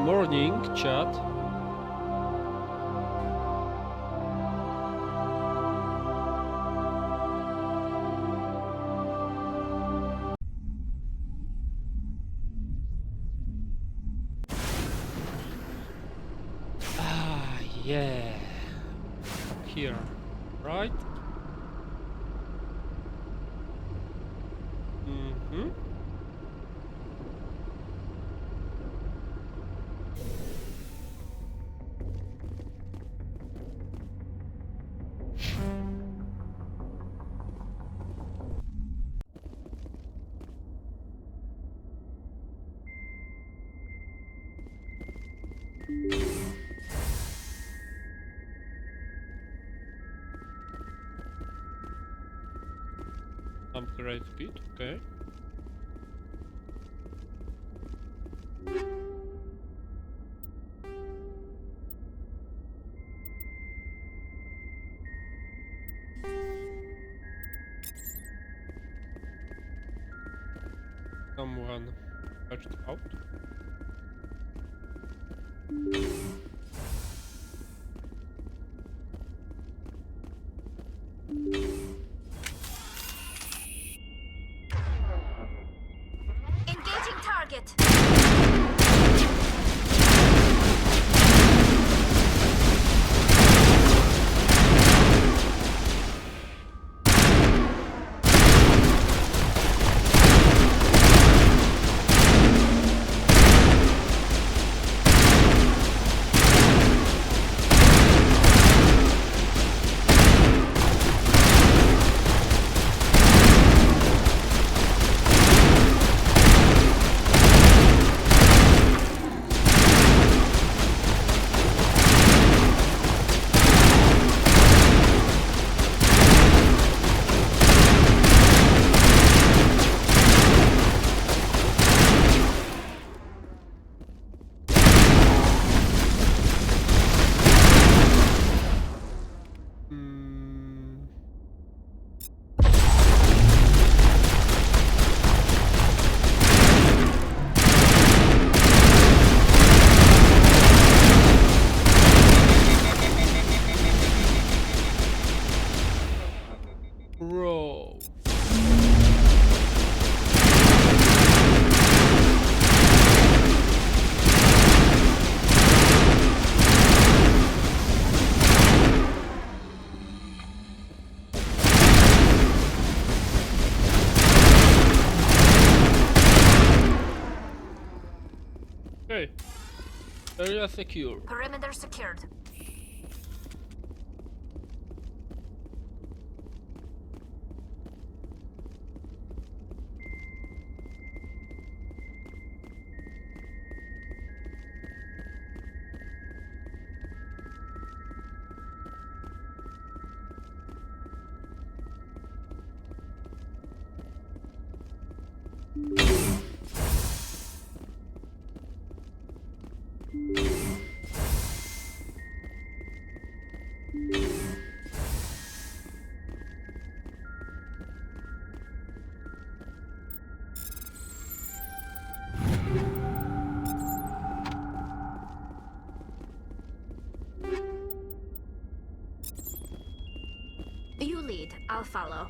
morning, chat. Ah, yeah. Here, right? Mm-hmm. Upgrade speed, okay. Someone patched out. Engaging target. Bro. Okay. Area secure. Perimeter secured. You lead, I'll follow.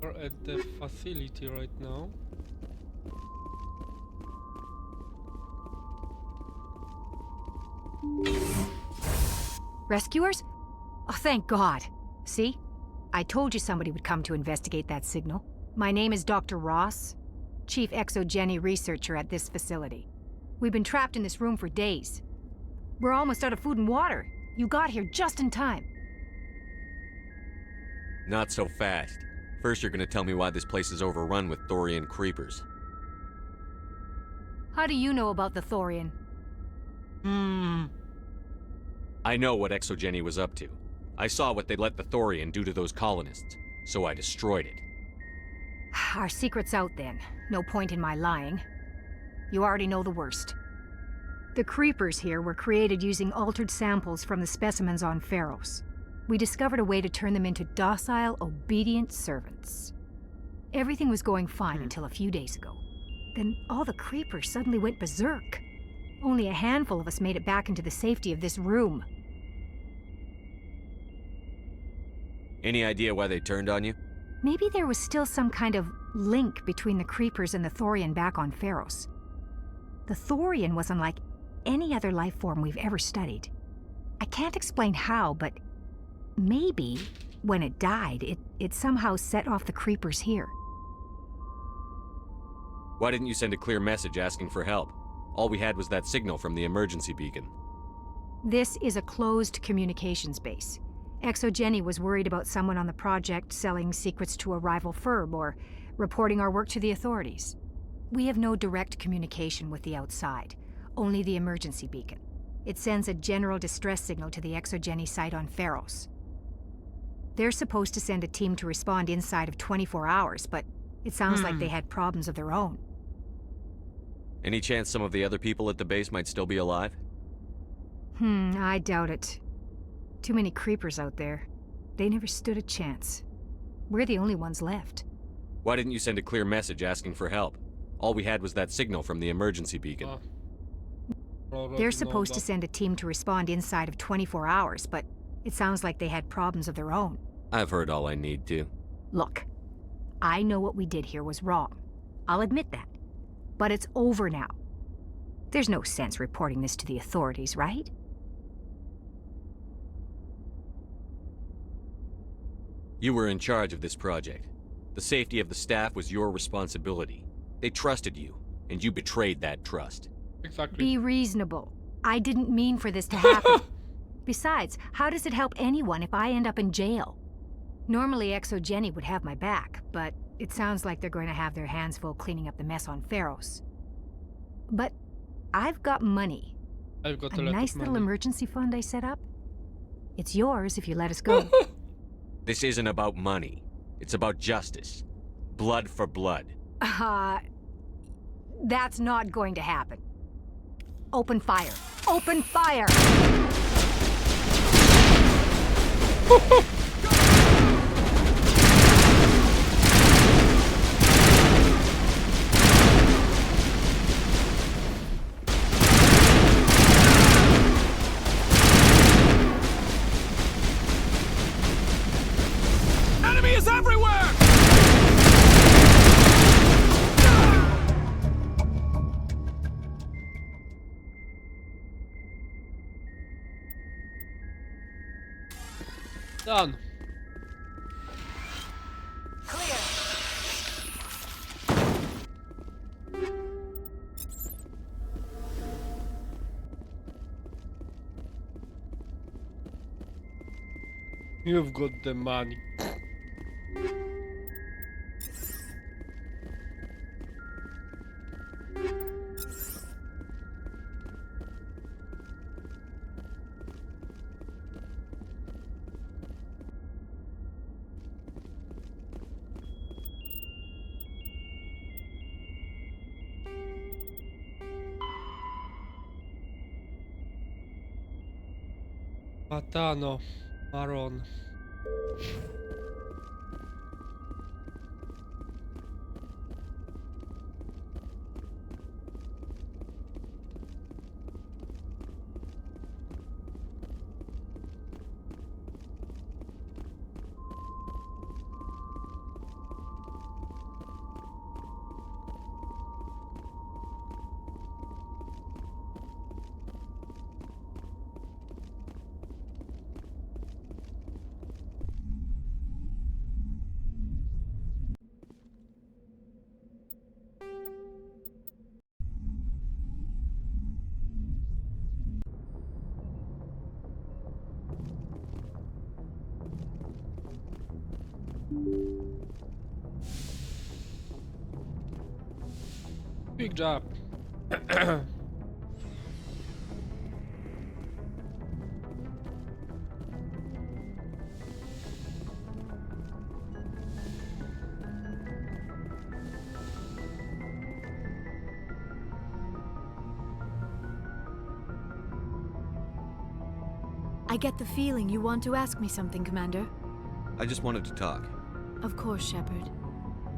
We're at the facility right now. Rescuers? Oh, thank God. See? I told you somebody would come to investigate that signal. My name is Dr. Ross, Chief Exogeny Researcher at this facility. We've been trapped in this room for days. We're almost out of food and water. You got here just in time. Not so fast. First you're gonna tell me why this place is overrun with Thorian creepers. How do you know about the Thorian? I know what Exogeny was up to. I saw what they let the Thorian do to those colonists, so I destroyed it. Our secret's out then. No point in my lying. You already know the worst. The creepers here were created using altered samples from the specimens on Pharos. We discovered a way to turn them into docile, obedient servants. Everything was going fine until a few days ago. Then all the creepers suddenly went berserk. Only a handful of us made it back into the safety of this room. Any idea why they turned on you? Maybe there was still some kind of link between the creepers and the Thorian back on Pharos. The Thorian was unlike any other life form we've ever studied. I can't explain how, but maybe when it died, it somehow set off the creepers here. Why didn't you send a clear message asking for help? All we had was that signal from the emergency beacon. This is a closed communications base. ExoGenny was worried about someone on the project selling secrets to a rival firm or reporting our work to the authorities. We have no direct communication with the outside, only the emergency beacon. It sends a general distress signal to the ExoGenny site on Pharos. They're supposed to send a team to respond inside of 24 hours, but it sounds like they had problems of their own. Any chance some of the other people at the base might still be alive? I doubt it. Too many creepers out there. They never stood a chance. We're the only ones left. Why didn't you send a clear message asking for help? All we had was that signal from the emergency beacon. They're supposed to send a team to respond inside of 24 hours, but it sounds like they had problems of their own. I've heard all I need to. Look, I know what we did here was wrong. I'll admit that. But it's over now. There's no sense reporting this to the authorities, right? You were in charge of this project. The safety of the staff was your responsibility. They trusted you, and you betrayed that trust. Exactly. Be reasonable. I didn't mean for this to happen. Besides, how does it help anyone if I end up in jail? Normally ExoGenny would have my back, but it sounds like they're going to have their hands full cleaning up the mess on Pharos. But I've got money. I've got a lot nice of little money. emergency fund I set up. It's yours if you let us go. This isn't about money. It's about justice. Blood for blood. That's not going to happen. Open fire. Open fire! Enemy is everywhere! Done. Clear. You've got the money. Patano, Maron. Big job. I get the feeling you want to ask me something, Commander. I just wanted to talk. Of course, Shepard.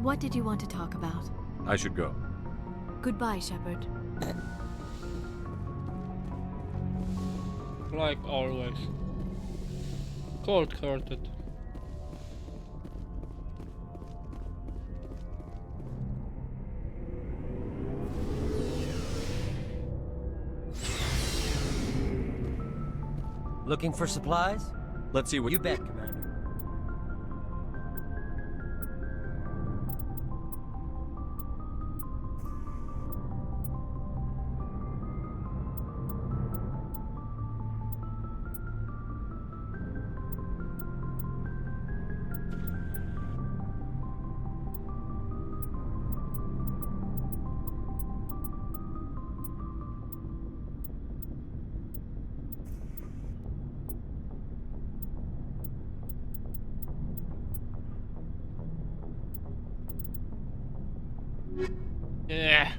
What did you want to talk about? I should go. Goodbye, Shepard. Like always. Cold-hearted. Looking for supplies? Let's see what You bet, Commander. Yeah.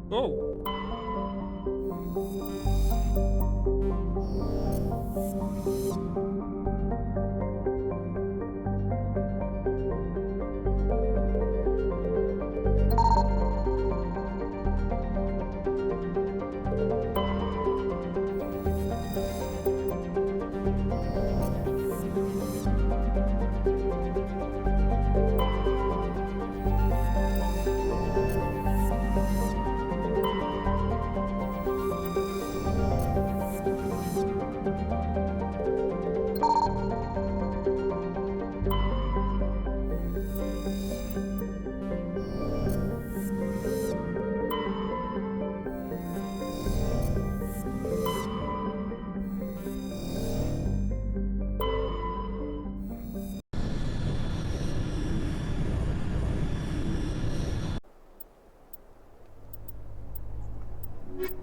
Oh.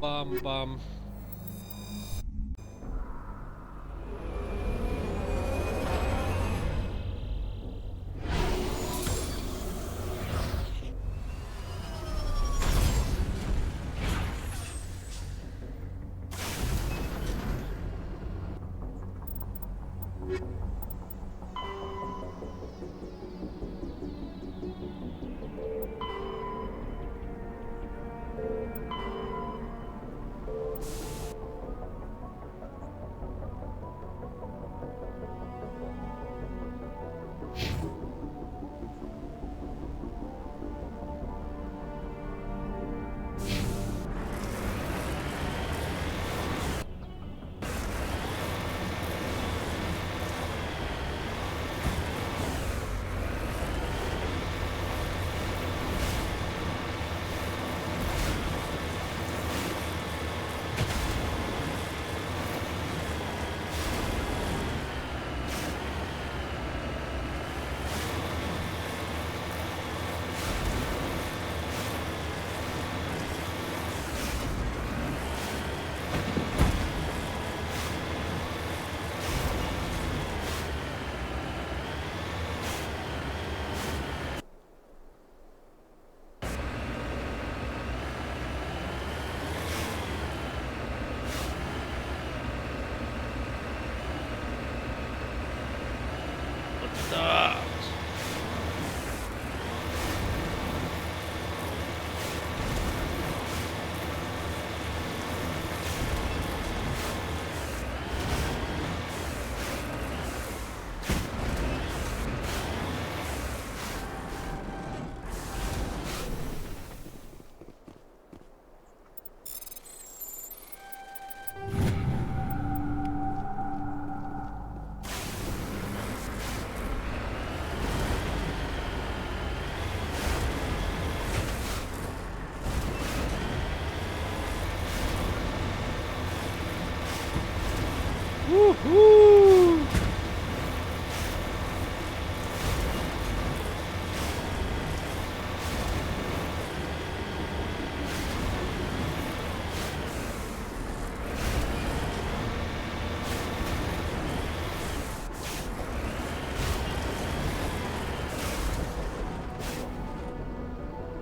Bam bam.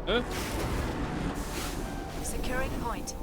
Huh? Securing point.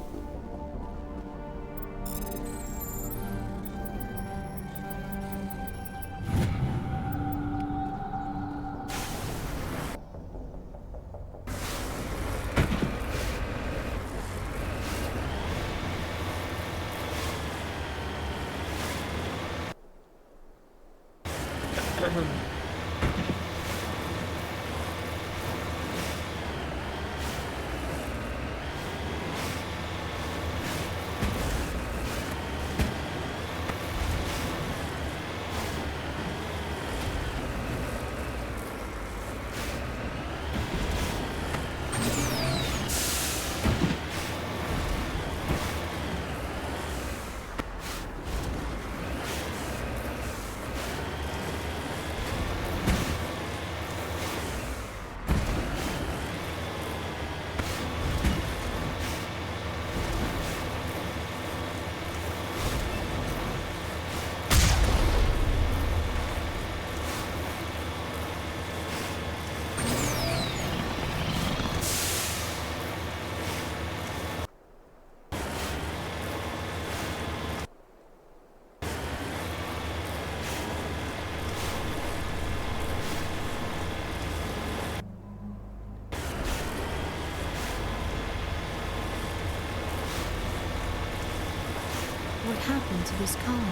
What happened to this colony?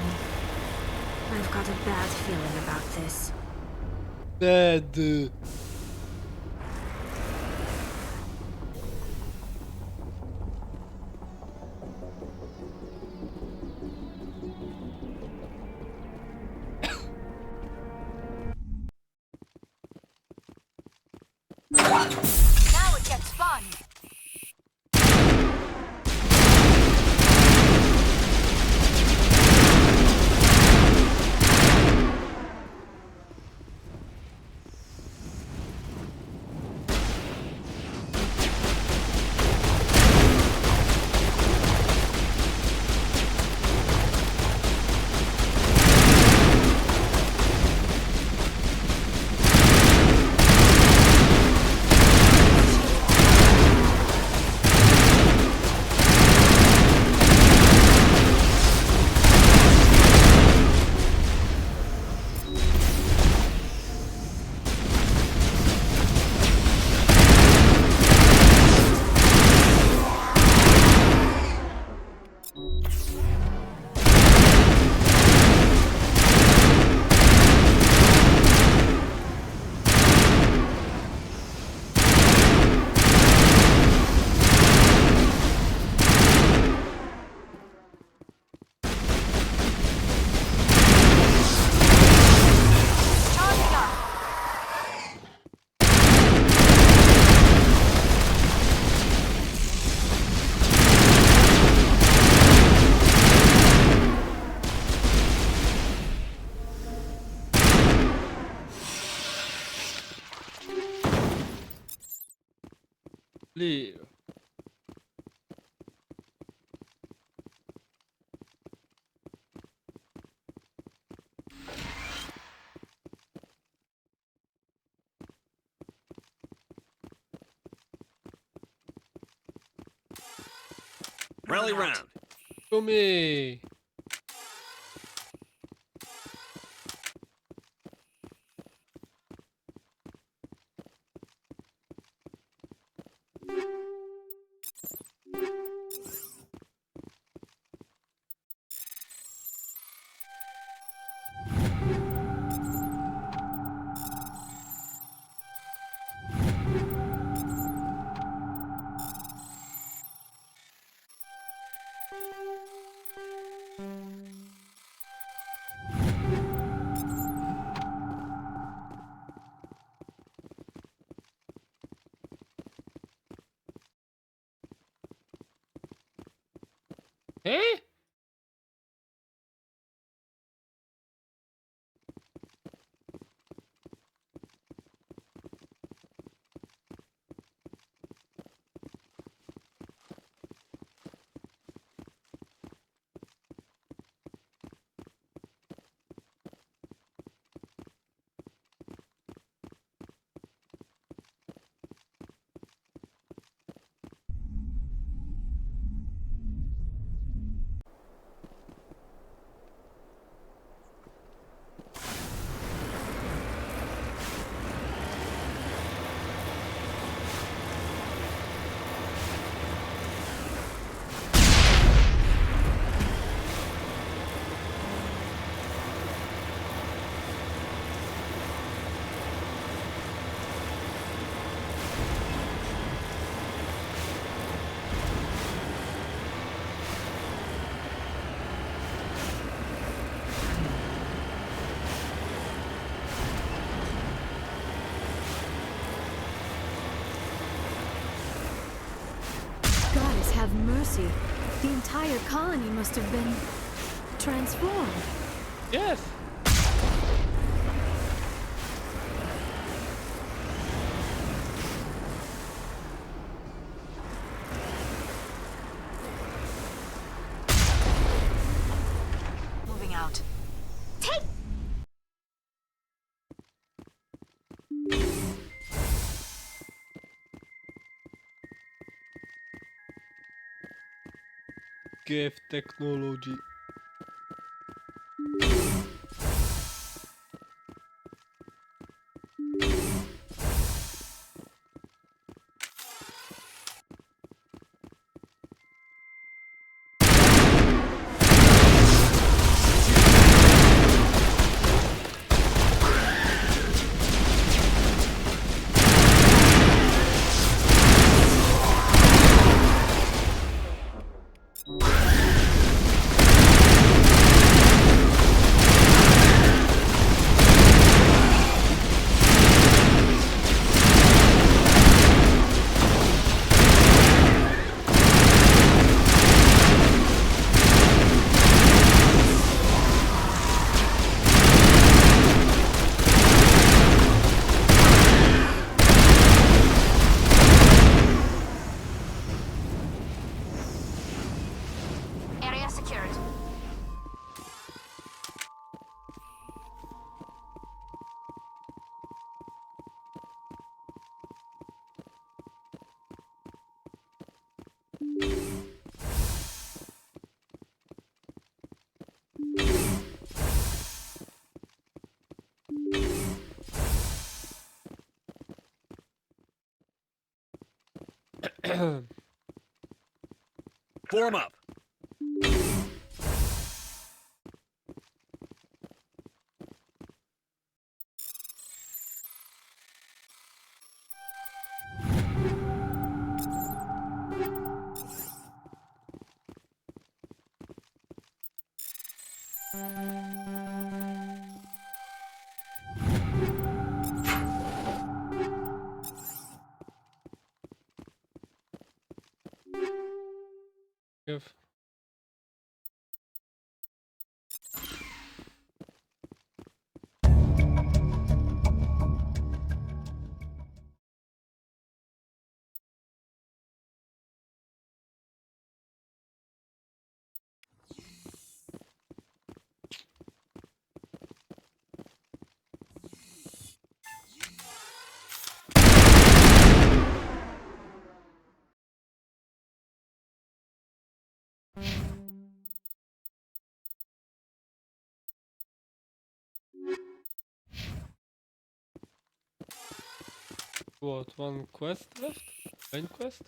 I've got a bad feeling about this. Bad. Now it gets fun! Leave. Rally round. To me. Eh? have mercy. The entire colony must have been transformed. Yes! Moving out. Take! Give technology. Area secured. Form up! Give. What, one quest left? Main quest?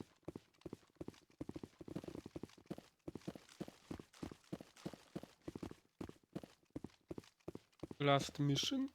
Last mission?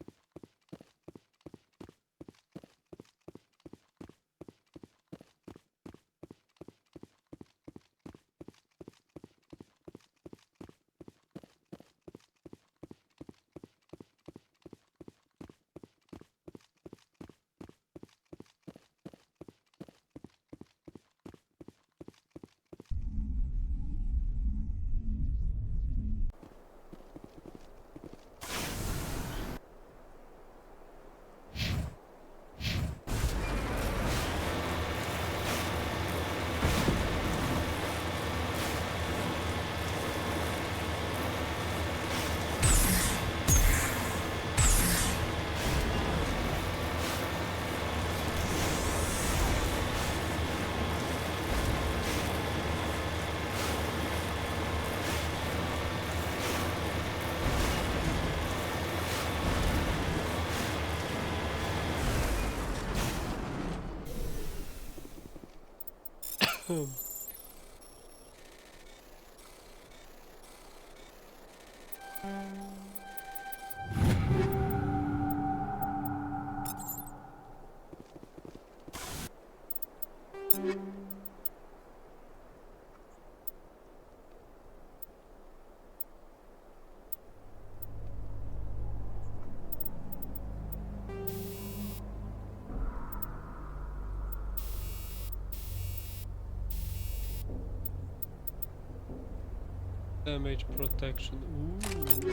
Damage protection. Ooh.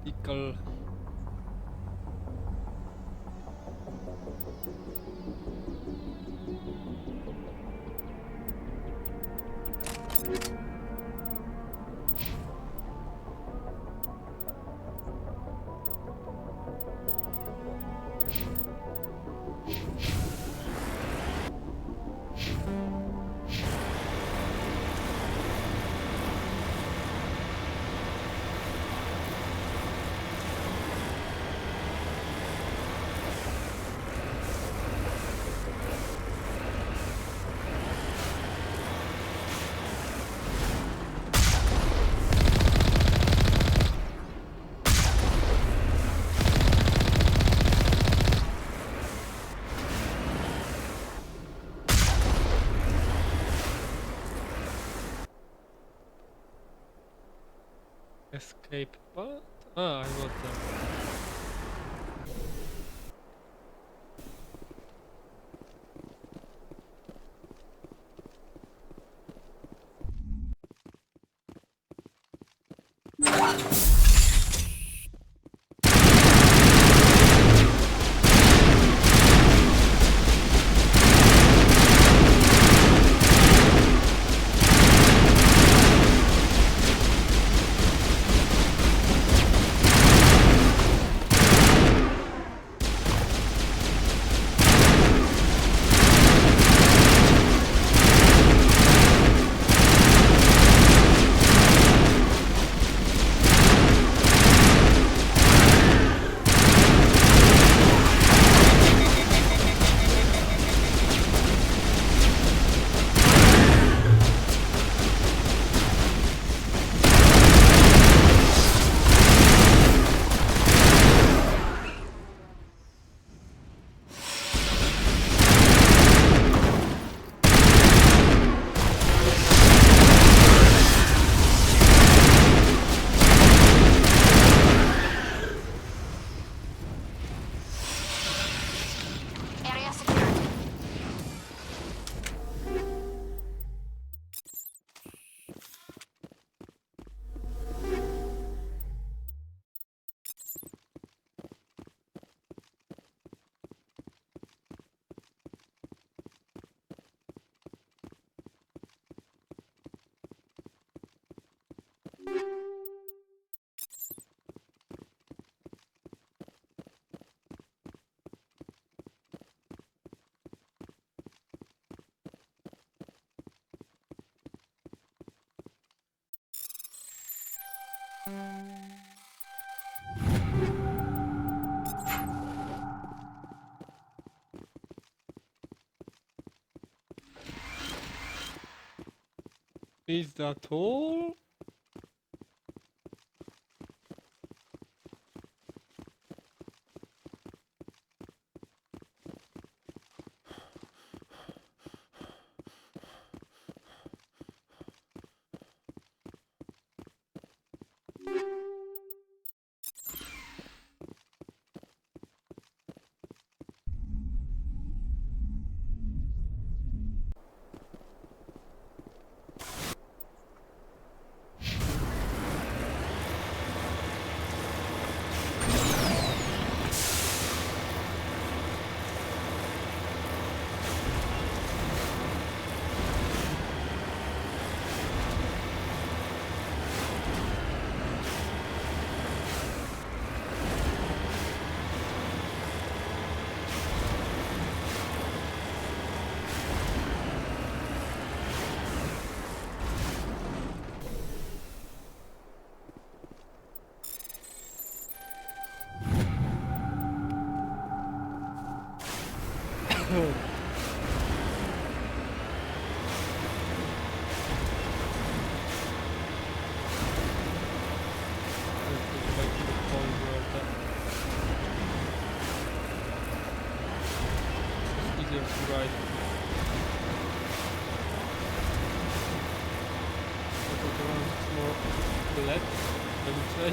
Equal. Escape path? Ah, I got that. Area secured. Is that all? Right. More flat, I would say.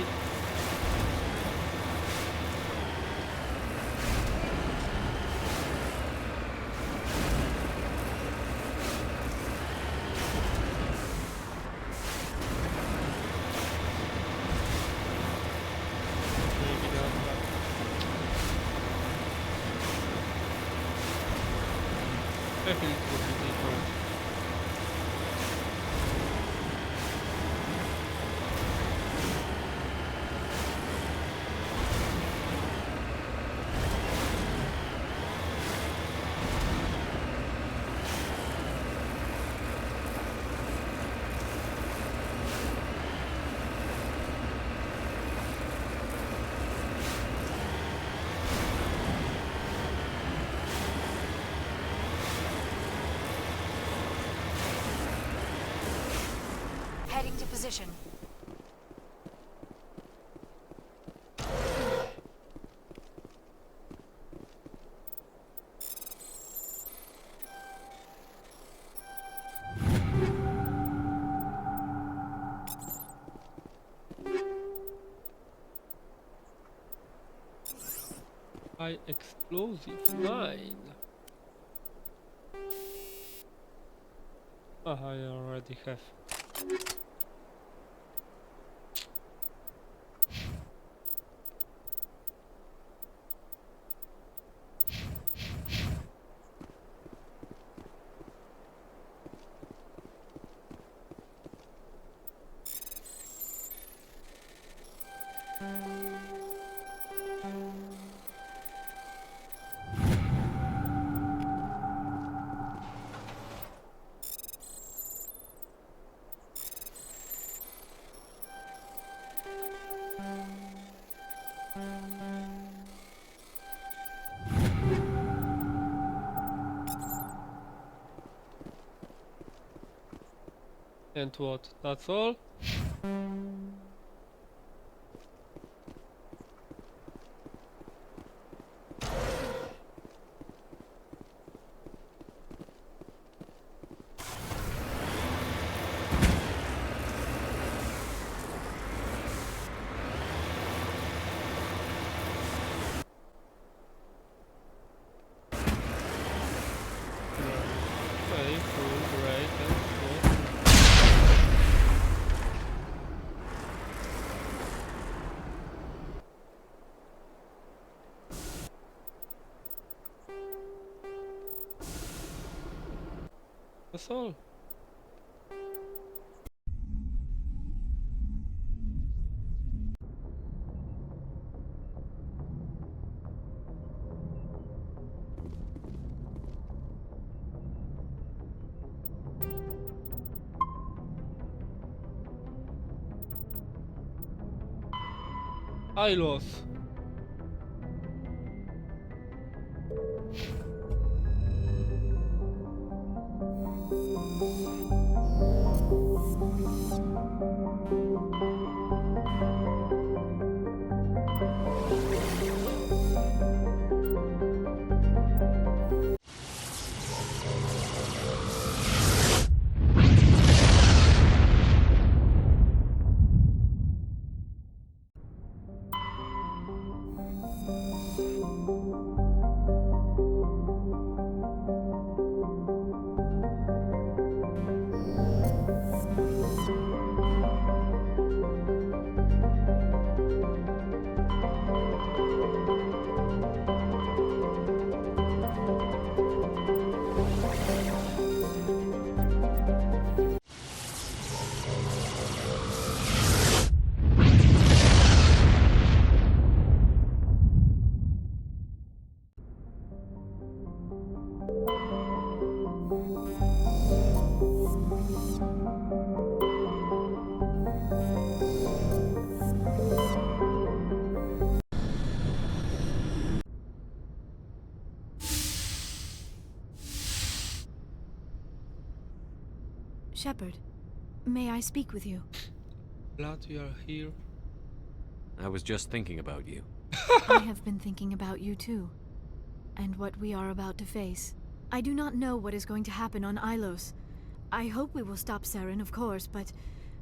I feel it would be different. Heading to position. High explosive 9. I already have. And what? That's all? Okay, cool, great, and what? That's all. I lost. Shepard, may I speak with you? Glad you are here. I was just thinking about you. I have been thinking about you too, and what we are about to face. I do not know what is going to happen on Ilos. I hope we will stop Saren, of course, but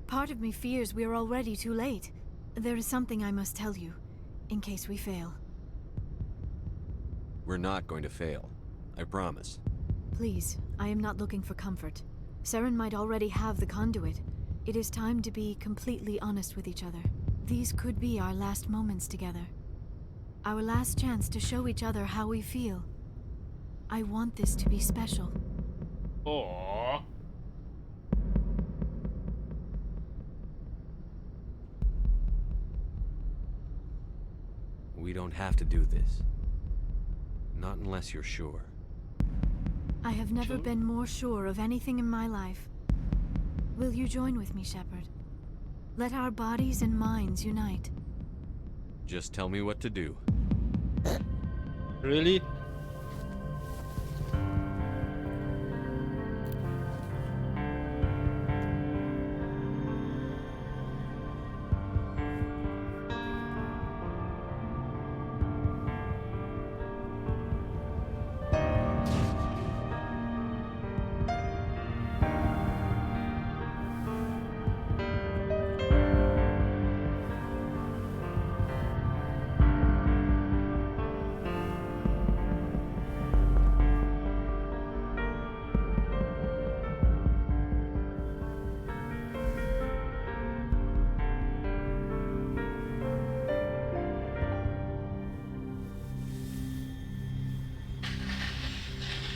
part of me fears we are already too late. There is something I must tell you, in case we fail. We're not going to fail. I promise. Please, I am not looking for comfort. Saren might already have the conduit. It is time to be completely honest with each other. These could be our last moments together. Our last chance to show each other how we feel. I want this to be special. Oh. We don't have to do this. Not unless you're sure. I have never Sure. been more sure of anything in my life. Will you join with me, Shepard? Let our bodies and minds unite. Just tell me what to do. Really?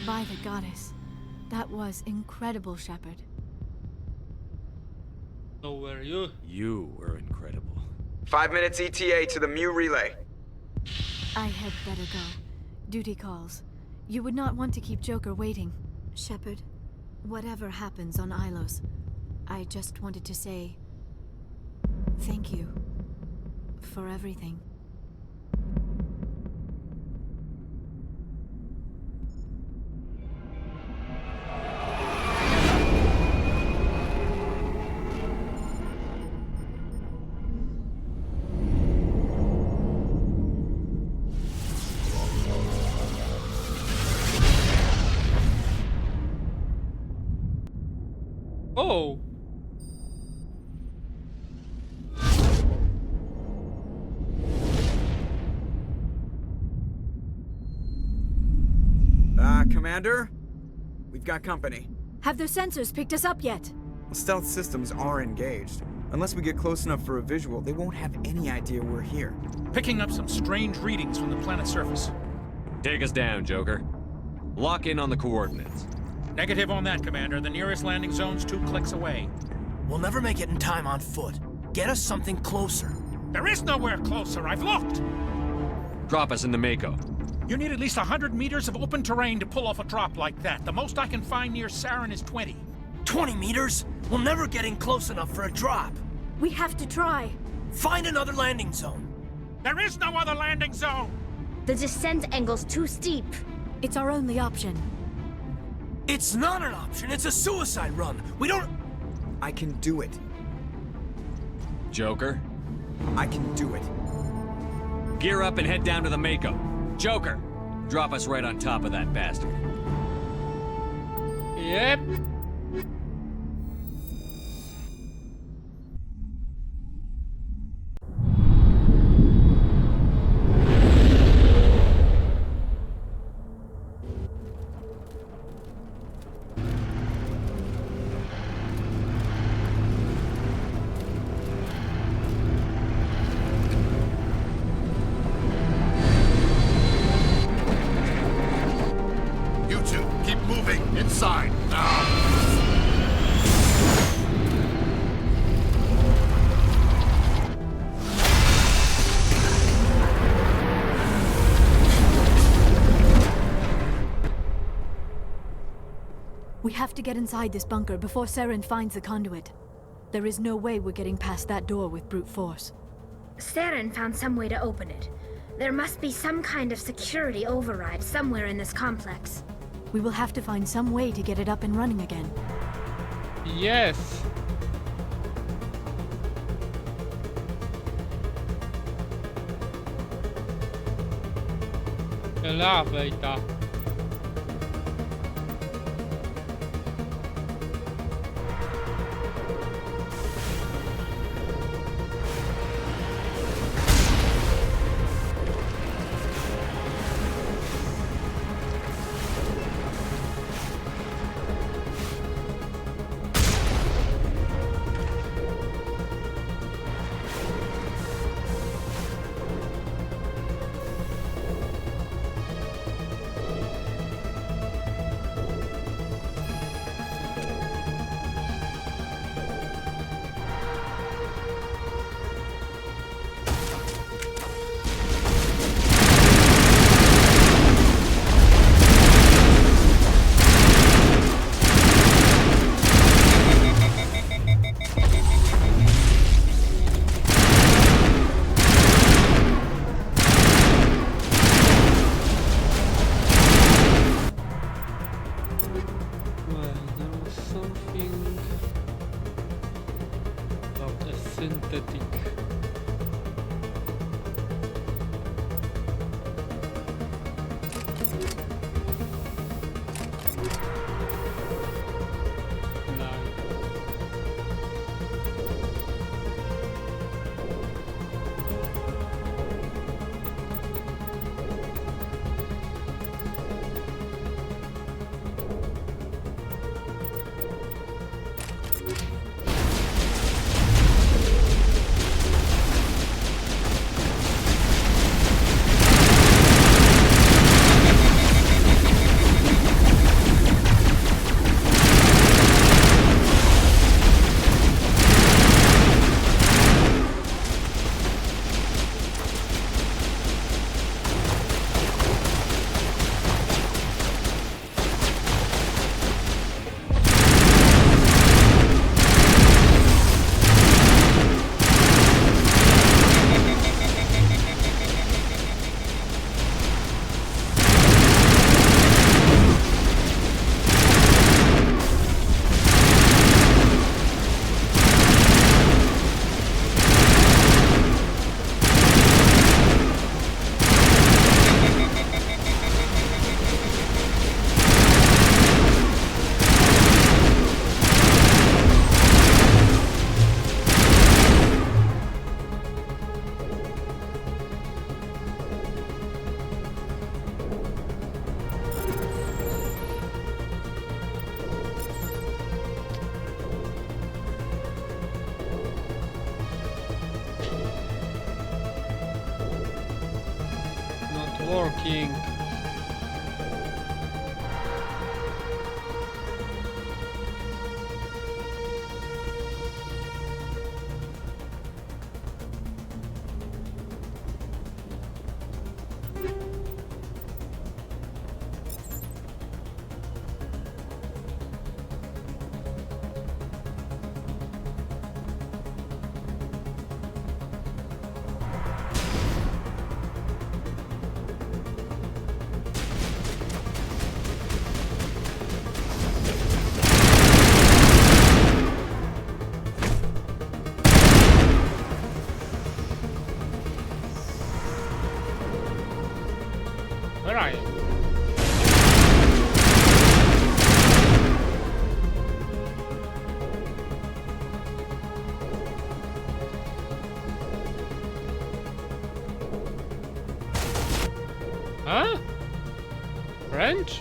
By the goddess. That was incredible, Shepard. So were you? You were incredible. 5 minutes ETA to the Mu relay. I had better go. Duty calls. You would not want to keep Joker waiting. Shepard, whatever happens on Ilos, I just wanted to say thank you for everything. Oh. Commander? We've got company. Have their sensors picked us up yet? Stealth systems are engaged. Unless we get close enough for a visual, they won't have any idea we're here. Picking up some strange readings from the planet's surface. Take us down, Joker. Lock in on the coordinates. Negative on that, Commander. The nearest landing zone's 2 clicks away. We'll never make it in time on foot. Get us something closer. There is nowhere closer. I've looked. Drop us in the Mako. You need at least 100 meters of open terrain to pull off a drop like that. The most I can find near Saren is 20. 20 meters? We'll never get in close enough for a drop. We have to try. Find another landing zone. There is no other landing zone! The descent angle's too steep. It's our only option. It's not an option. It's a suicide run. We don't... I can do it. Joker, I can do it. gear up and head down to the Mako. Joker, drop us right on top of that bastard. Yep. You two, keep moving inside now. We have to get inside this bunker before Saren finds the conduit. There is no way we're getting past that door with brute force. Saren found some way to open it. There must be some kind of security override somewhere in this complex. We will have to find some way to get it up and running again. Yes. Elevator. working. Where are you? Huh? French?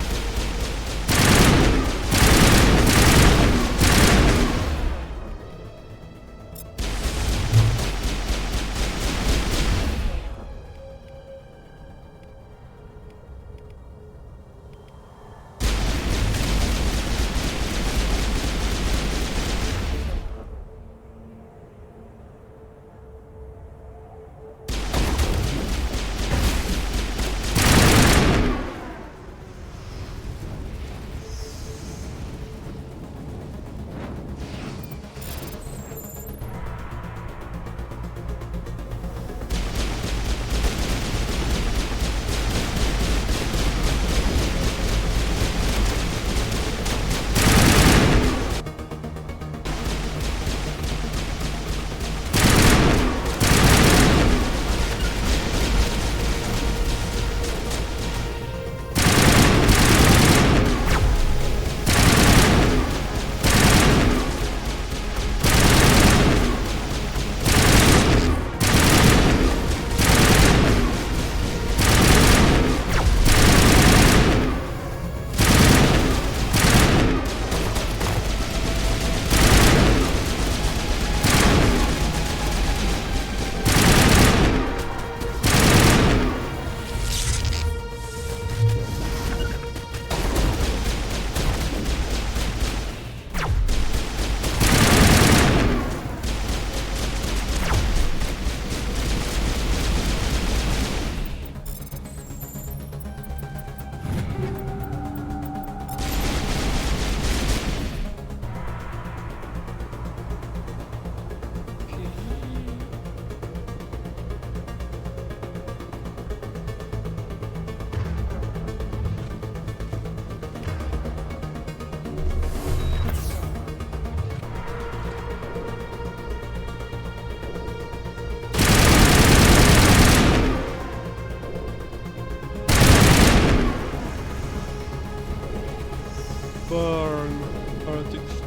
Burn politics.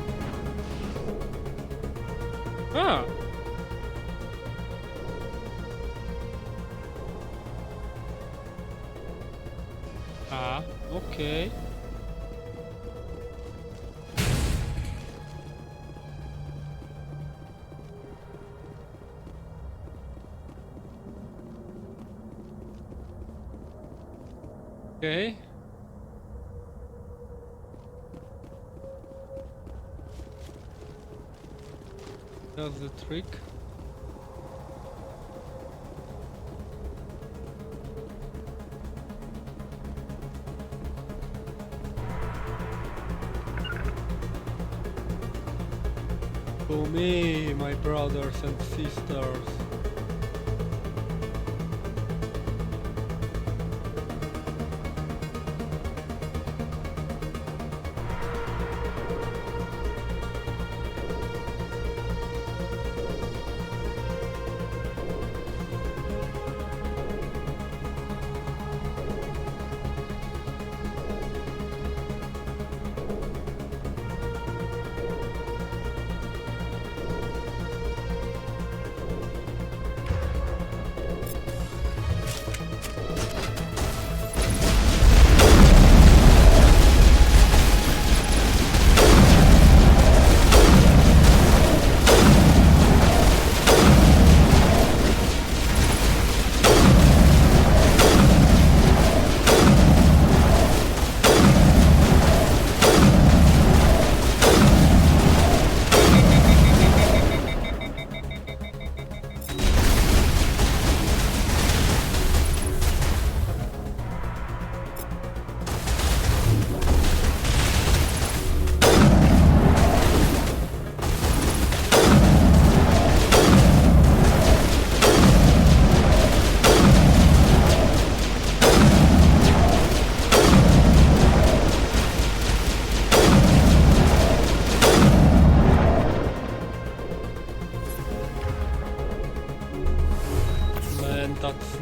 Ah. Ah, okay. Okay. That's the trick. For me, my brothers and sisters.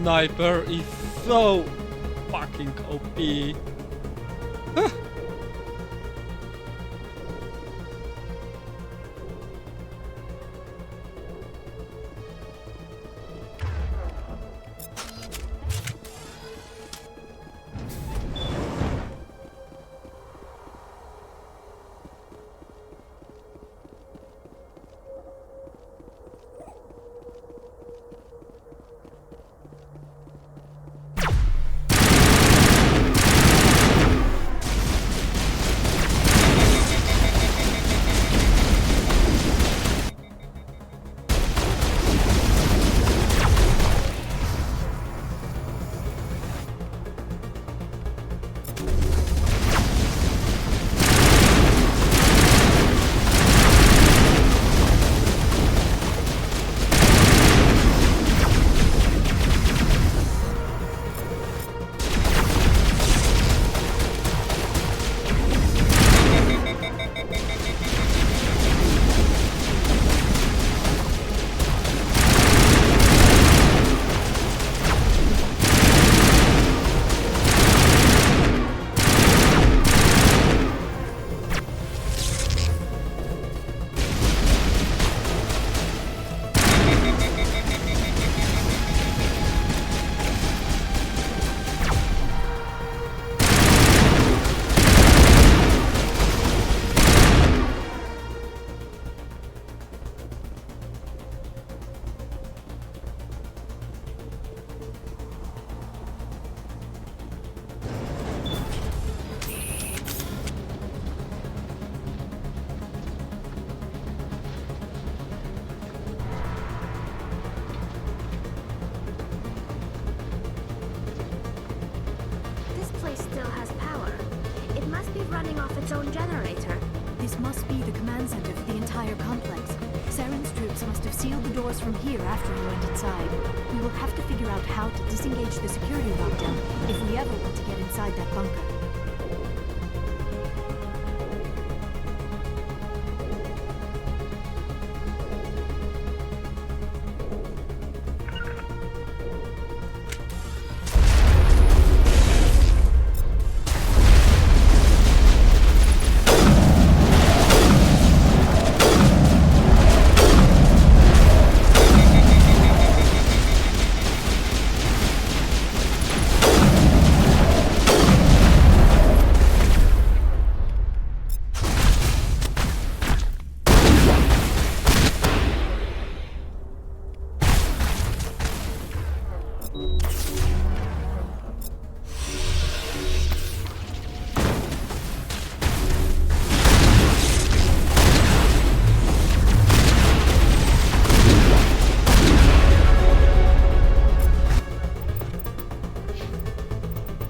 sniper is so fucking OP. Running off its own generator. This must be the command center for the entire complex. Saren's troops must have sealed the doors from here after we went inside. We will have to figure out how to disengage the security lockdown if we ever want to get inside that bunker.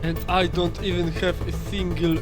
And I don't even have a single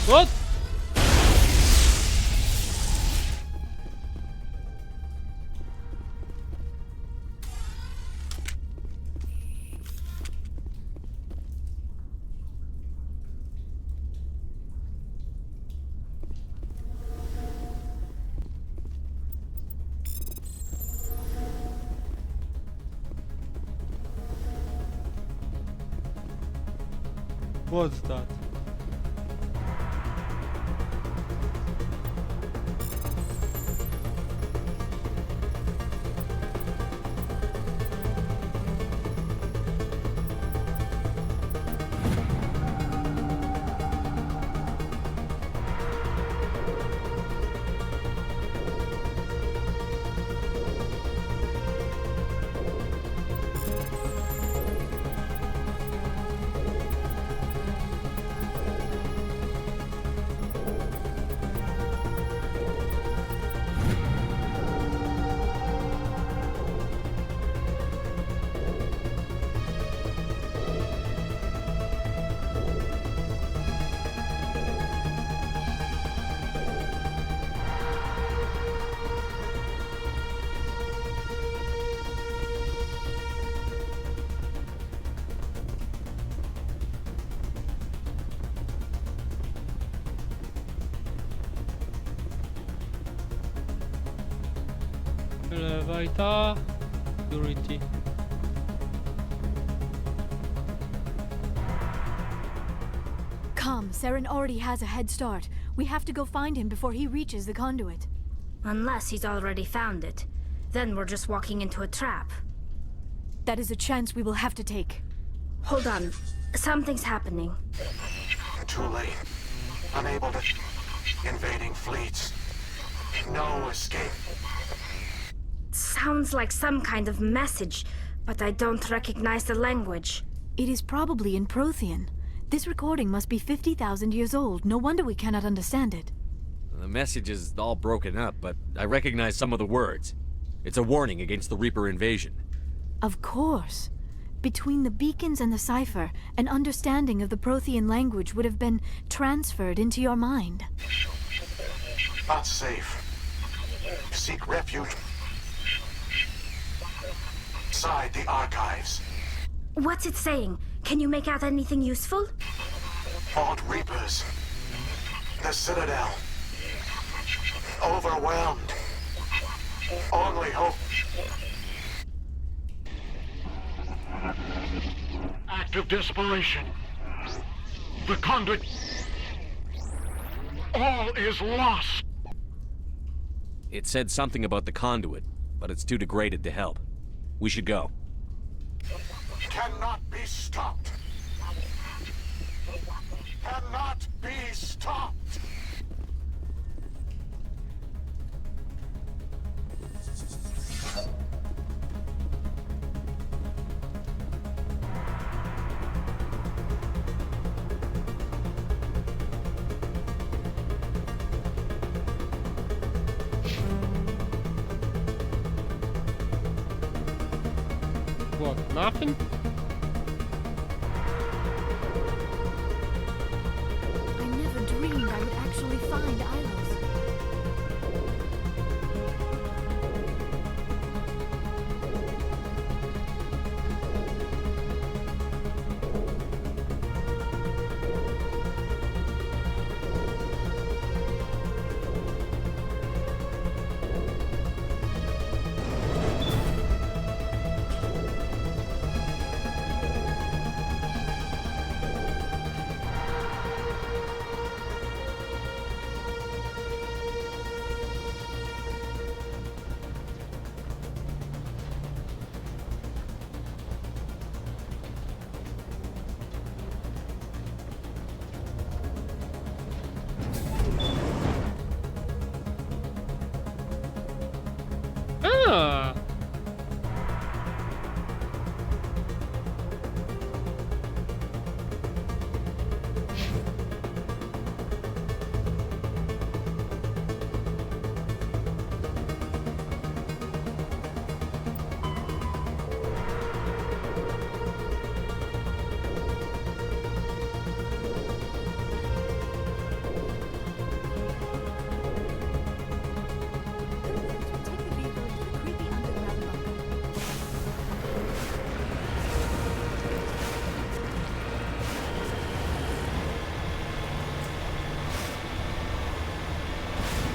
What? What's that? Elevator. Security. Come, Saren already has a head start. We have to go find him before he reaches the conduit. Unless he's already found it. Then we're just walking into a trap. That is a chance we will have to take. Hold on. Something's happening. Too late. Unable to... Invading fleets. No escape. Sounds like some kind of message, but I don't recognize the language. It is probably in Prothean. This recording must be 50,000 years old. No wonder we cannot understand it. The message is all broken up, but I recognize some of the words. It's a warning against the Reaper invasion. Of course. Between the beacons and the cipher, an understanding of the Prothean language would have been transferred into your mind. Not safe. Seek refuge. Inside the archives. What's it saying? Can you make out anything useful? Fought Reapers. The Citadel. Overwhelmed. Only hope. Act of desperation. The conduit. All is lost. It said something about the conduit, but it's too degraded to help. We should go. Cannot be stopped. Cannot be stopped. What? Nothing? I never dreamed I would actually find Ilos.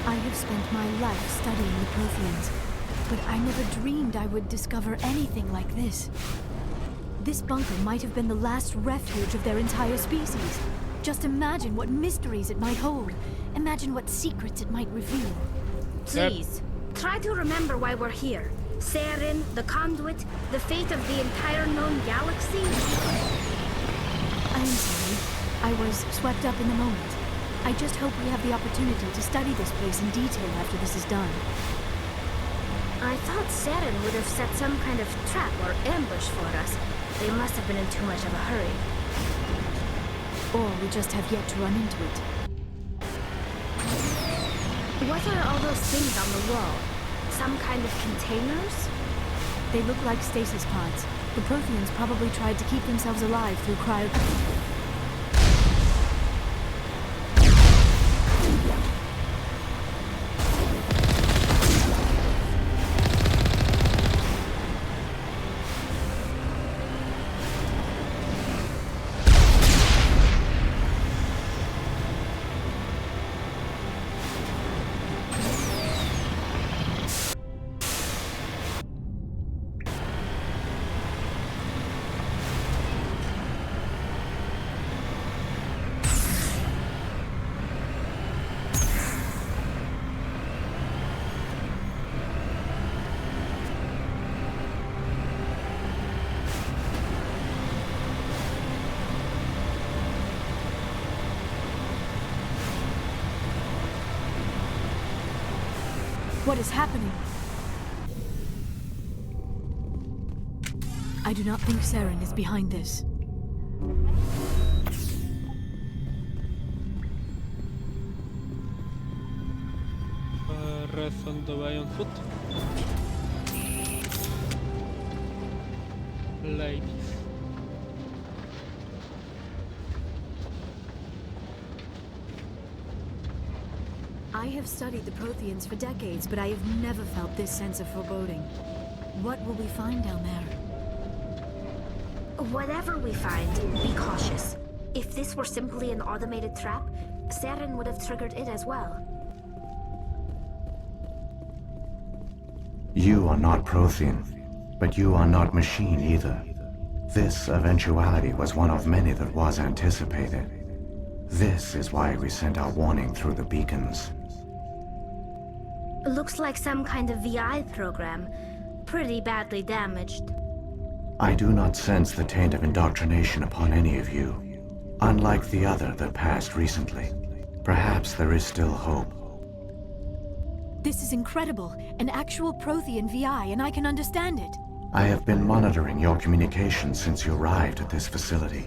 I have spent my life studying the Protheans, but I never dreamed I would discover anything like this. This bunker might have been the last refuge of their entire species. Just imagine what mysteries it might hold. Imagine what secrets it might reveal. Please, try to remember why we're here. Saren, the Conduit, the fate of the entire known galaxy. I am sorry. I was swept up in the moment. I just hope we have the opportunity to study this place in detail after this is done. I thought Saren would have set some kind of trap or ambush for us. They must have been in too much of a hurry. Or we just have yet to run into it. What are all those things on the wall? Some kind of containers? They look like stasis pods. The Protheans probably tried to keep themselves alive through cryo... What is happening? I do not think Saren is behind this. Rest on the way on foot. Ladies. I have studied the Protheans for decades, but I have never felt this sense of foreboding. What will we find down there? Whatever we find, be cautious. If this were simply an automated trap, Saren would have triggered it as well. You are not Prothean, but you are not machine either. This eventuality was one of many that was anticipated. This is why we sent our warning through the beacons. Looks like some kind of VI program. Pretty badly damaged. I do not sense the taint of indoctrination upon any of you. Unlike the other that passed recently. Perhaps there is still hope. This is incredible. An actual Prothean VI, and I can understand it. I have been monitoring your communications since you arrived at this facility.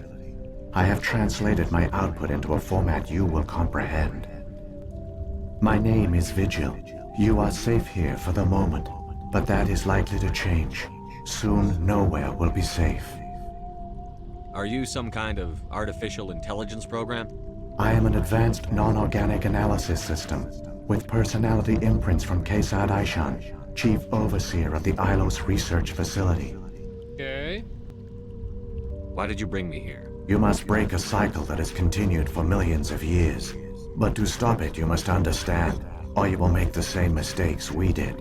I have translated my output into a format you will comprehend. My name is Vigil. You are safe here for the moment, but that is likely to change. Soon, nowhere will be safe. Are you some kind of artificial intelligence program? I am an advanced non-organic analysis system, with personality imprints from Kesad Aishan, Chief Overseer of the Ilos Research Facility. Okay. Why did you bring me here? You must break a cycle that has continued for millions of years. But to stop it, you must understand, or you will make the same mistakes we did.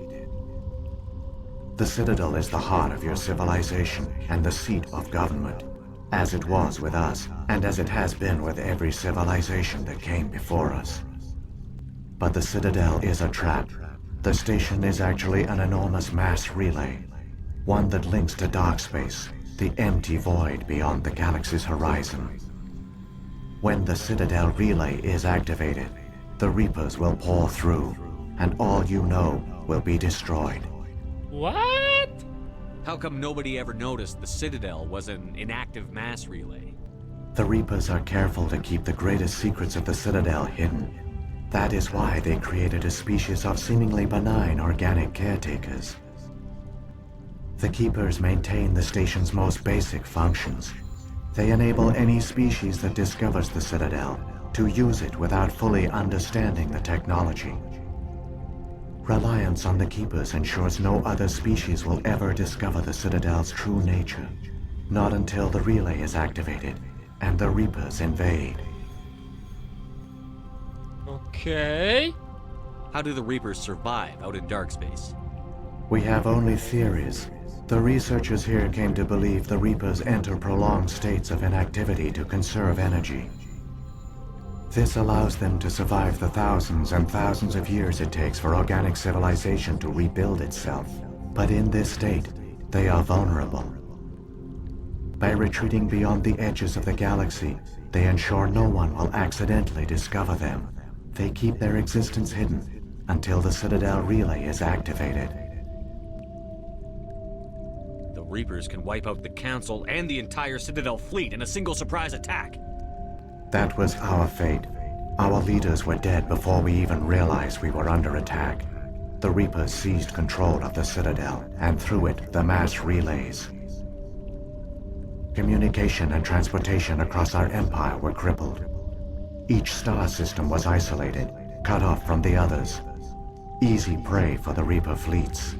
The Citadel is the heart of your civilization and the seat of government, as it was with us, and as it has been with every civilization that came before us. But the Citadel is a trap. The station is actually an enormous mass relay, one that links to dark space, the empty void beyond the galaxy's horizon. When the Citadel relay is activated, the Reapers will pour through, and all you know will be destroyed. What? How come nobody ever noticed the Citadel was an inactive mass relay? The Reapers are careful to keep the greatest secrets of the Citadel hidden. That is why they created a species of seemingly benign organic caretakers. The Keepers maintain the station's most basic functions. They enable any species that discovers the Citadel to use it without fully understanding the technology. Reliance on the Keepers ensures no other species will ever discover the Citadel's true nature. Not until the relay is activated and the Reapers invade. Okay. How do the Reapers survive out in dark space? We have only theories. The researchers here came to believe the Reapers enter prolonged states of inactivity to conserve energy. This allows them to survive the thousands and thousands of years it takes for organic civilization to rebuild itself. But in this state, they are vulnerable. By retreating beyond the edges of the galaxy, they ensure no one will accidentally discover them. They keep their existence hidden until the Citadel relay is activated. The Reapers can wipe out the Council and the entire Citadel fleet in a single surprise attack. That was our fate. Our leaders were dead before we even realized we were under attack. The Reapers seized control of the Citadel, and through it, the mass relays. Communication and transportation across our empire were crippled. Each star system was isolated, cut off from the others. Easy prey for the Reaper fleets.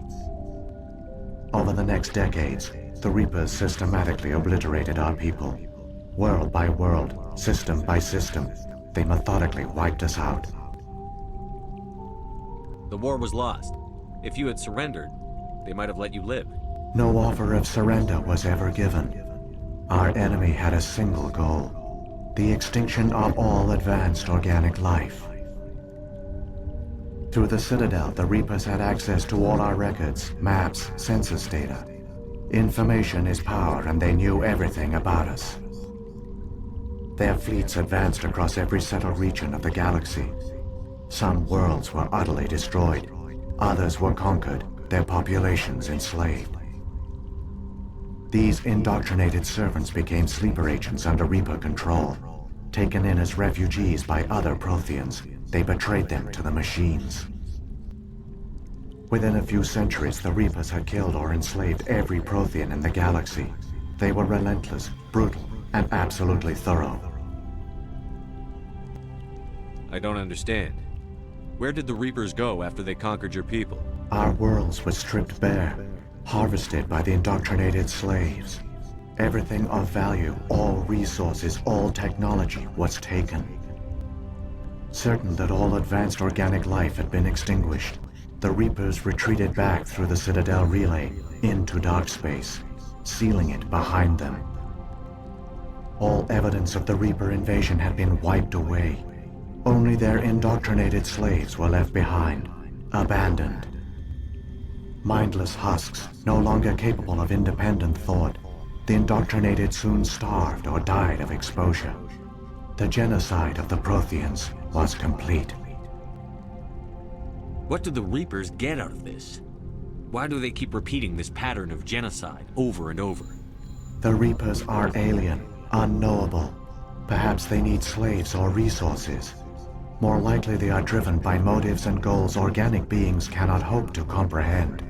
Over the next decades, the Reapers systematically obliterated our people. World by world, system by system, they methodically wiped us out. The war was lost. If you had surrendered, they might have let you live. No offer of surrender was ever given. Our enemy had a single goal: the extinction of all advanced organic life. Through the Citadel, the Reapers had access to all our records, maps, census data. Information is power, and they knew everything about us. Their fleets advanced across every settled region of the galaxy. Some worlds were utterly destroyed. Others were conquered, their populations enslaved. These indoctrinated servants became sleeper agents under Reaper control. Taken in as refugees by other Protheans, they betrayed them to the machines. Within a few centuries, the Reapers had killed or enslaved every Prothean in the galaxy. They were relentless, brutal, and absolutely thorough. I don't understand. Where did the Reapers go after they conquered your people? Our worlds were stripped bare, harvested by the indoctrinated slaves. Everything of value, all resources, all technology was taken. Certain that all advanced organic life had been extinguished, the Reapers retreated back through the Citadel relay into dark space, sealing it behind them. All evidence of the Reaper invasion had been wiped away. Only their indoctrinated slaves were left behind, abandoned. Mindless husks, no longer capable of independent thought, the indoctrinated soon starved or died of exposure. The genocide of the Protheans was complete. What do the Reapers get out of this? Why do they keep repeating this pattern of genocide over and over? The Reapers are alien, unknowable. Perhaps they need slaves or resources. More likely they are driven by motives and goals organic beings cannot hope to comprehend.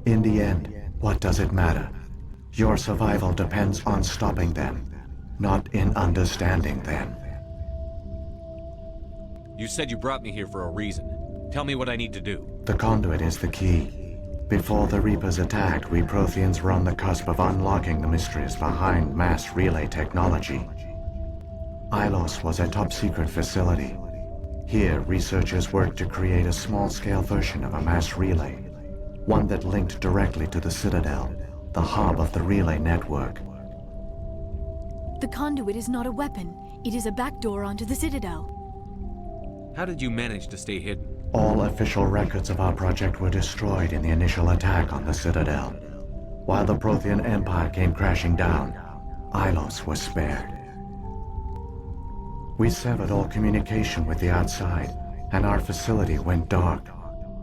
In the end, what does it matter? Your survival depends on stopping them, not in understanding them. You said you brought me here for a reason. Tell me what I need to do. The conduit is the key. Before the Reapers attacked, we Protheans were on the cusp of unlocking the mysteries behind mass relay technology. Ilos was a top-secret facility. Here, researchers worked to create a small-scale version of a mass relay, one that linked directly to the Citadel, the hub of the relay network. The conduit is not a weapon. It is a backdoor onto the Citadel. How did you manage to stay hidden? All official records of our project were destroyed in the initial attack on the Citadel. While the Prothean Empire came crashing down, Ilos was spared. We severed all communication with the outside, and our facility went dark.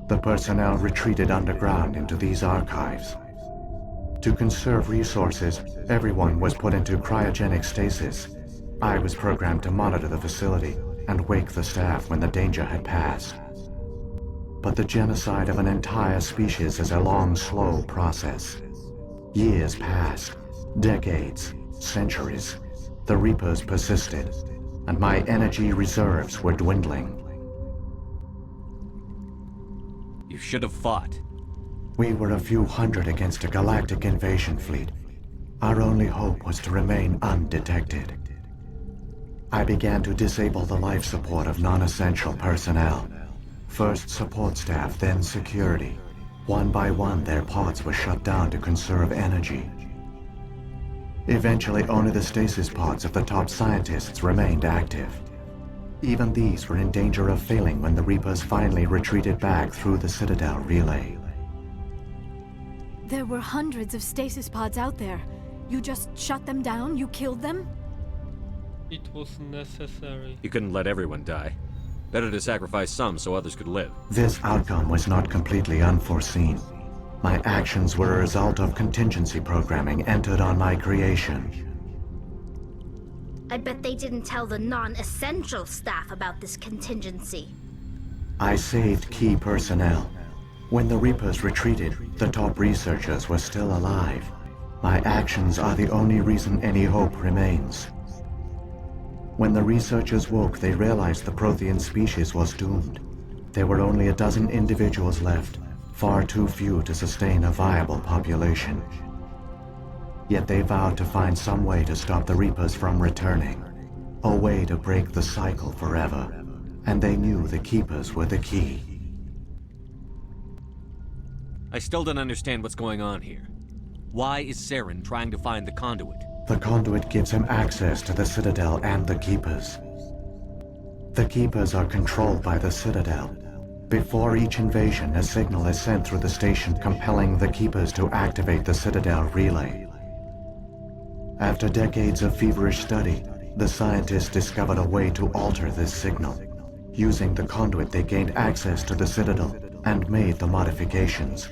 The personnel retreated underground into these archives. To conserve resources, everyone was put into cryogenic stasis. I was programmed to monitor the facility and wake the staff when the danger had passed. But the genocide of an entire species is a long, slow process. Years passed, decades, centuries. The Reapers persisted, and my energy reserves were dwindling. You should have fought. We were a few hundred against a galactic invasion fleet. Our only hope was to remain undetected. I began to disable the life support of non-essential personnel. First support staff, then security. One by one, their pods were shut down to conserve energy. Eventually, only the stasis pods of the top scientists remained active. Even these were in danger of failing when the Reapers finally retreated back through the Citadel relay. There were hundreds of stasis pods out there. You just shut them down? You killed them? It was necessary. You couldn't let everyone die. Better to sacrifice some so others could live. This outcome was not completely unforeseen. My actions were a result of contingency programming entered on my creation. I bet they didn't tell the non-essential staff about this contingency. I saved key personnel. When the Reapers retreated, the top researchers were still alive. My actions are the only reason any hope remains. When the researchers woke, they realized the Prothean species was doomed. There were only a dozen individuals left, far too few to sustain a viable population. Yet they vowed to find some way to stop the Reapers from returning, a way to break the cycle forever. And they knew the Keepers were the key. I still don't understand what's going on here. Why is Saren trying to find the conduit? The conduit gives him access to the Citadel and the Keepers. The Keepers are controlled by the Citadel. Before each invasion, a signal is sent through the station compelling the Keepers to activate the Citadel relay. After decades of feverish study, the scientists discovered a way to alter this signal. Using the conduit, they gained access to the Citadel and made the modifications.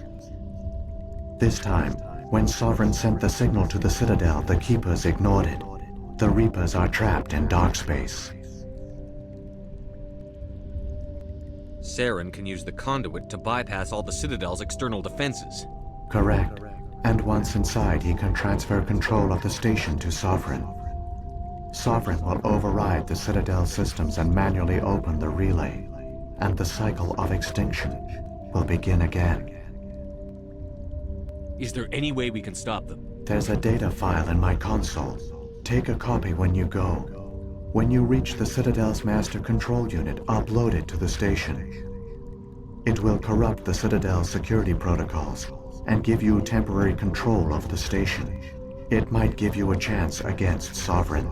This time, when Sovereign sent the signal to the Citadel, the Keepers ignored it. The Reapers are trapped in dark space. Saren can use the conduit to bypass all the Citadel's external defenses. Correct. And once inside, he can transfer control of the station to Sovereign. Sovereign will override the Citadel systems and manually open the relay, and the cycle of extinction will begin again. Is there any way we can stop them? There's a data file in my console. Take a copy when you go. When you reach the Citadel's master control unit, upload it to the station. It will corrupt the Citadel's security protocols and give you temporary control of the station. It might give you a chance against Sovereign.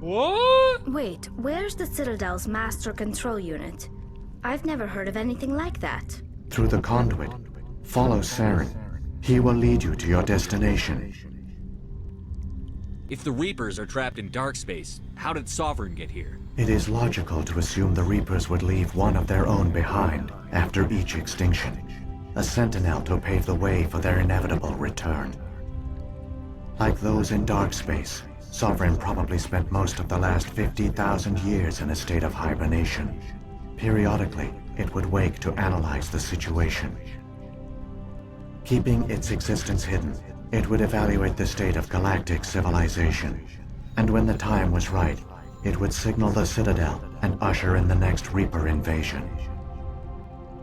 What? Wait, where's the Citadel's master control unit? I've never heard of anything like that. Through the conduit, follow Saren. He will lead you to your destination. If the Reapers are trapped in dark space, how did Sovereign get here? It is logical to assume the Reapers would leave one of their own behind after each extinction. A sentinel to pave the way for their inevitable return. Like those in dark space, Sovereign probably spent most of the last 50,000 years in a state of hibernation. Periodically, it would wake to analyze the situation. Keeping its existence hidden, it would evaluate the state of galactic civilization. And when the time was right, it would signal the Citadel and usher in the next Reaper invasion.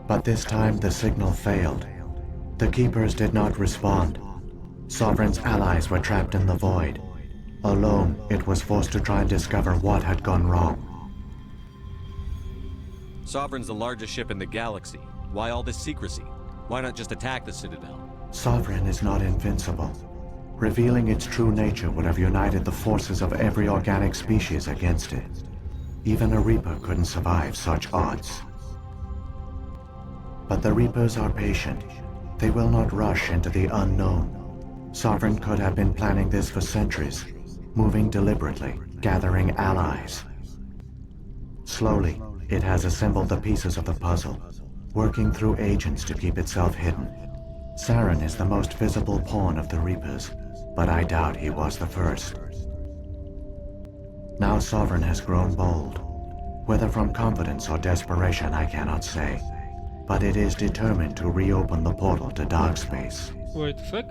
But this time the signal failed. The Keepers did not respond. Sovereign's allies were trapped in the void. Alone, it was forced to try and discover what had gone wrong. Sovereign's the largest ship in the galaxy. Why all this secrecy? Why not just attack the Citadel? Sovereign is not invincible. Revealing its true nature would have united the forces of every organic species against it. Even a Reaper couldn't survive such odds. But the Reapers are patient. They will not rush into the unknown. Sovereign could have been planning this for centuries, moving deliberately, gathering allies. Slowly, it has assembled the pieces of the puzzle, working through agents to keep itself hidden. Saren is the most visible pawn of the Reapers, but I doubt he was the first. Now Sovereign has grown bold. Whether from confidence or desperation, I cannot say. But it is determined to reopen the portal to dark space. Wait a sec.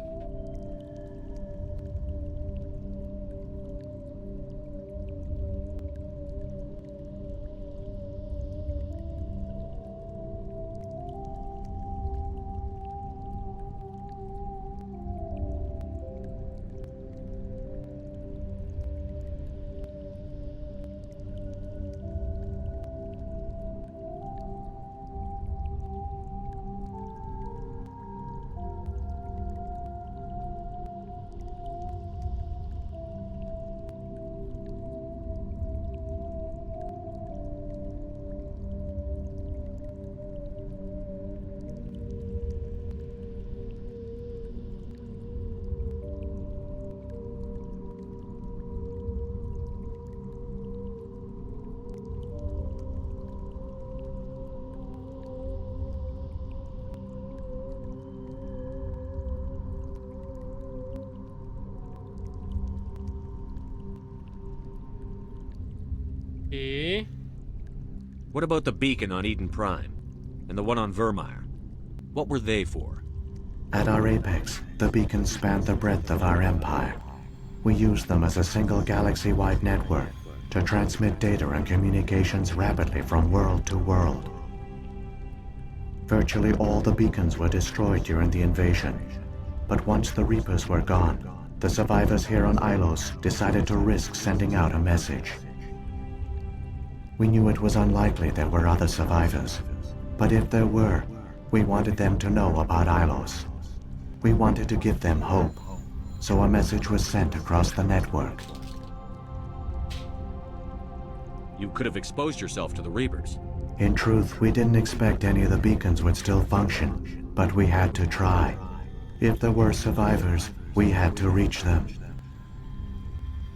see. What about the beacon on Eden Prime? And the one on Vermeer? What were they for? At our apex, the beacons spanned the breadth of our empire. We used them as a single galaxy-wide network to transmit data and communications rapidly from world to world. Virtually all the beacons were destroyed during the invasion, but once the Reapers were gone, the survivors here on Ilos decided to risk sending out a message. We knew it was unlikely there were other survivors, but if there were, we wanted them to know about Ilos. We wanted to give them hope, so a message was sent across the network. You could have exposed yourself to the Reapers. In truth, we didn't expect any of the beacons would still function, but we had to try. If there were survivors, we had to reach them.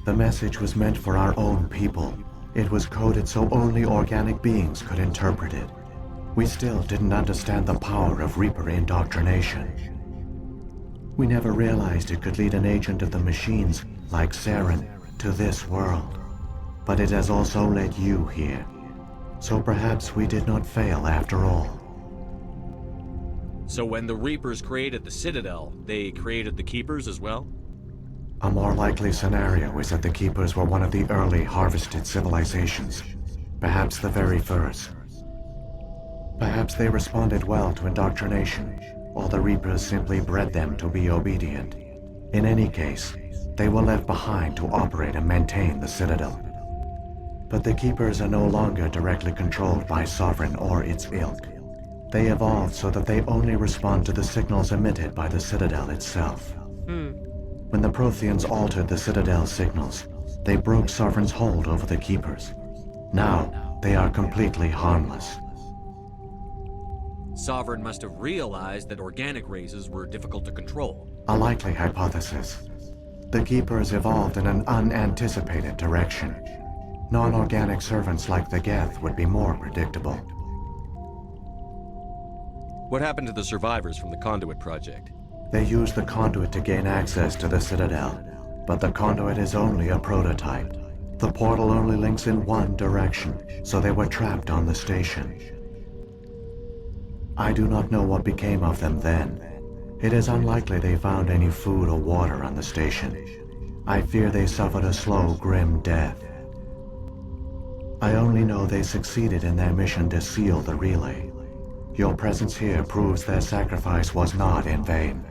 The message was meant for our own people. It was coded so only organic beings could interpret it. We still didn't understand the power of Reaper indoctrination. We never realized it could lead an agent of the machines, like Saren, to this world. But it has also led you here. So perhaps we did not fail after all. So when the Reapers created the Citadel, they created the Keepers as well? A more likely scenario is that the Keepers were one of the early harvested civilizations. Perhaps the very first. Perhaps they responded well to indoctrination, or the Reapers simply bred them to be obedient. In any case, they were left behind to operate and maintain the Citadel. But the Keepers are no longer directly controlled by Sovereign or its ilk. They evolved so that they only respond to the signals emitted by the Citadel itself. When the Protheans altered the Citadel's signals, they broke Sovereign's hold over the Keepers. Now, they are completely harmless. Sovereign must have realized that organic races were difficult to control. A likely hypothesis. The Keepers evolved in an unanticipated direction. Non-organic servants like the Geth would be more predictable. What happened to the survivors from the Conduit project? They used the conduit to gain access to the Citadel, but the conduit is only a prototype. The portal only links in one direction, so they were trapped on the station. I do not know what became of them then. It is unlikely they found any food or water on the station. I fear they suffered a slow, grim death. I only know they succeeded in their mission to seal the relay. Your presence here proves their sacrifice was not in vain.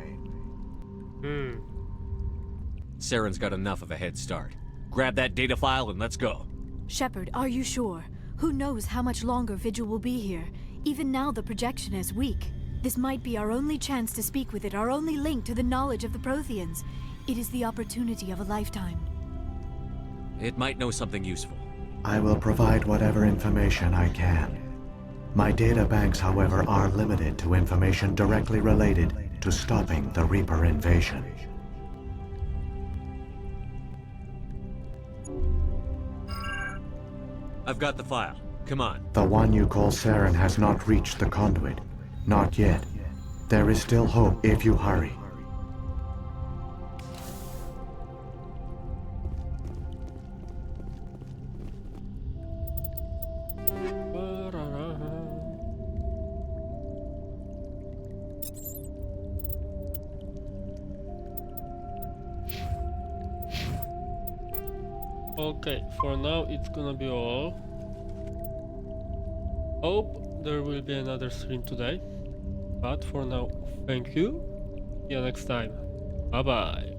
Saren's got enough of a head start. Grab that data file and let's go. Shepard, are you sure? Who knows how much longer Vigil will be here? Even now the projection is weak. This might be our only chance to speak with it, our only link to the knowledge of the Protheans. It is the opportunity of a lifetime. It might know something useful. I will provide whatever information I can. My data banks, however, are limited to information directly related to stopping the Reaper invasion. I've got the file. Come on. The one you call Saren has not reached the conduit. Not yet. There is still hope if you hurry. Okay, for now it's gonna be all. Hope there will be another stream today. But for now, thank you. See you next time. Bye bye.